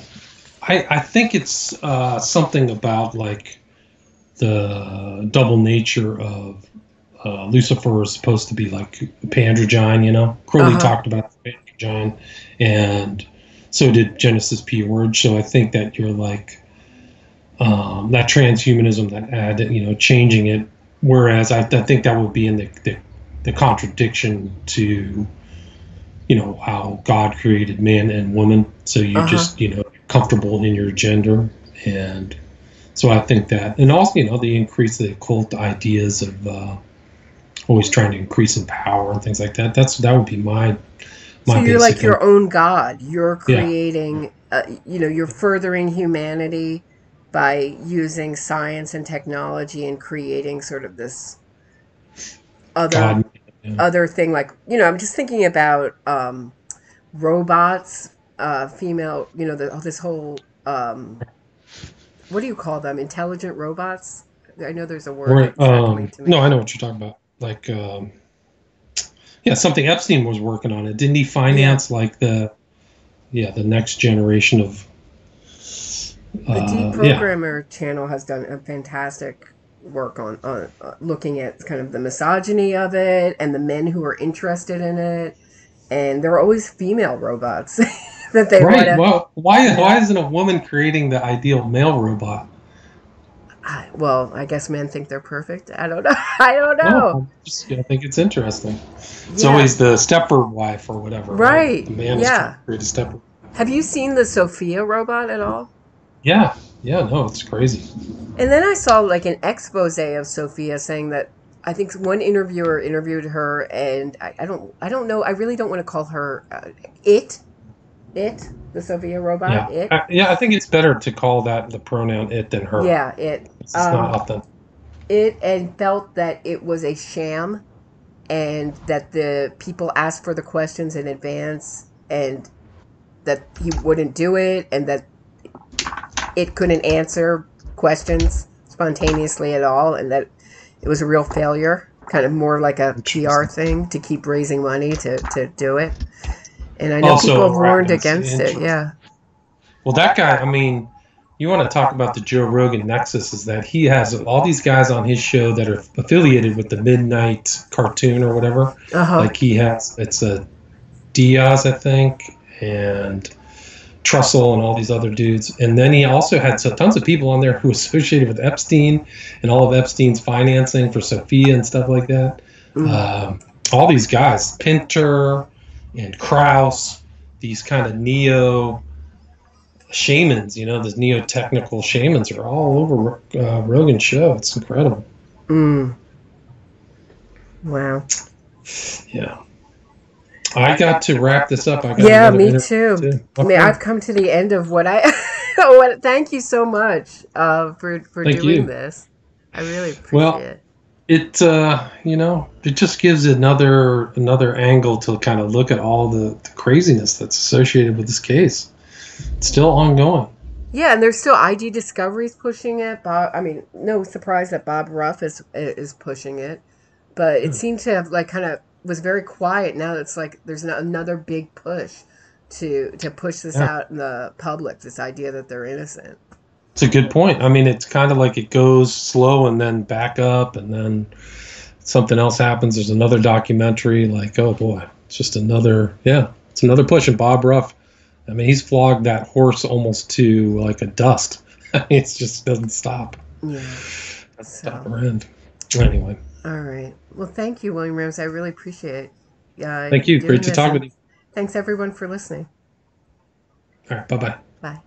I think it's something about like the double nature of Lucifer is supposed to be like Pandragine, Crowley talked about Pandragine, and so did Genesis P. Word. So I think that you're like that transhumanism that added, changing it. Whereas I think that would be in the contradiction to, how God created man and woman. So you just, comfortable in your gender. And so I think that, and also, the increase the occult ideas of always trying to increase in power and things like that. That would be my so you're like your own God. You're creating, you're furthering humanity by using science and technology and creating sort of this other thing. Like, I'm just thinking about robots, female, this whole, what do you call them? Intelligent robots? I know there's a word. No, I know what you're talking about. Like, something Epstein was working on it. Didn't he finance like the next generation of The Yeah. Deprogrammer channel has done a fantastic work on looking at kind of the misogyny of it and the men who are interested in it. And there are always female robots that they want Right. to, Well, you why know. isn't a woman creating the ideal male robot? Well, I guess men think they're perfect. I don't know. I don't No, know. I think it's interesting. It's Yeah. always the stepper wife or whatever, right? Right. The man is trying Yeah. to create a stepper. Have you seen the Sophia robot at all? Yeah. Yeah. No, it's crazy. And then I saw like an expose of Sophia saying that I think one interviewer interviewed her, and I don't know. I really don't want to call her it, the Sophia robot, Yeah. it. Yeah. I think it's better to call that the pronoun it than her. Yeah, it. It's not authentic. It, and felt that it was a sham, and that the people asked for the questions in advance, and that he wouldn't do it, and that it couldn't answer questions spontaneously at all, and that it was a real failure, kind of more like a PR thing to keep raising money to do it. And I know people have warned against it. Yeah. Well, that guy, I mean, you want to talk about the Joe Rogan nexus, is that he has all these guys on his show that are affiliated with the Midnight Cartoon or whatever. Like he has, it's a Diaz, I think, and Trussell and all these other dudes. And then he also had tons of people on there who associated with Epstein and all of Epstein's financing for Sophia and stuff like that. All these guys, Pinter and Krause, these kind of neo shamans, these neo-technical shamans are all over Rogan's show. It's incredible. Wow. Yeah. I got to wrap this up. Me too. Okay. I mean, I've come to the end of what I. Thank you so much for doing this. I really appreciate it. It it just gives another angle to kind of look at all the craziness that's associated with this case. It's still ongoing. Yeah, and there's still ID Discovery's pushing it. Bob, I mean, no surprise that Bob Ruff is pushing it, but it seemed to have kind of was very quiet. Now it's like there's another big push to push this out in the public. This idea that they're innocent. It's a good point. I mean, it's kind of like it goes slow and then back up, and then something else happens. There's another documentary. Like, oh boy, it's just another it's another push. And Bob Ruff, I mean, he's flogged that horse almost to like a dust. I mean, it just doesn't stop. Yeah. Stop around. Anyway. All right. Well, thank you, William Ramsey. I really appreciate it. Thank you. Great to talk with you. Thanks, everyone, for listening. All right. Bye-bye. Bye.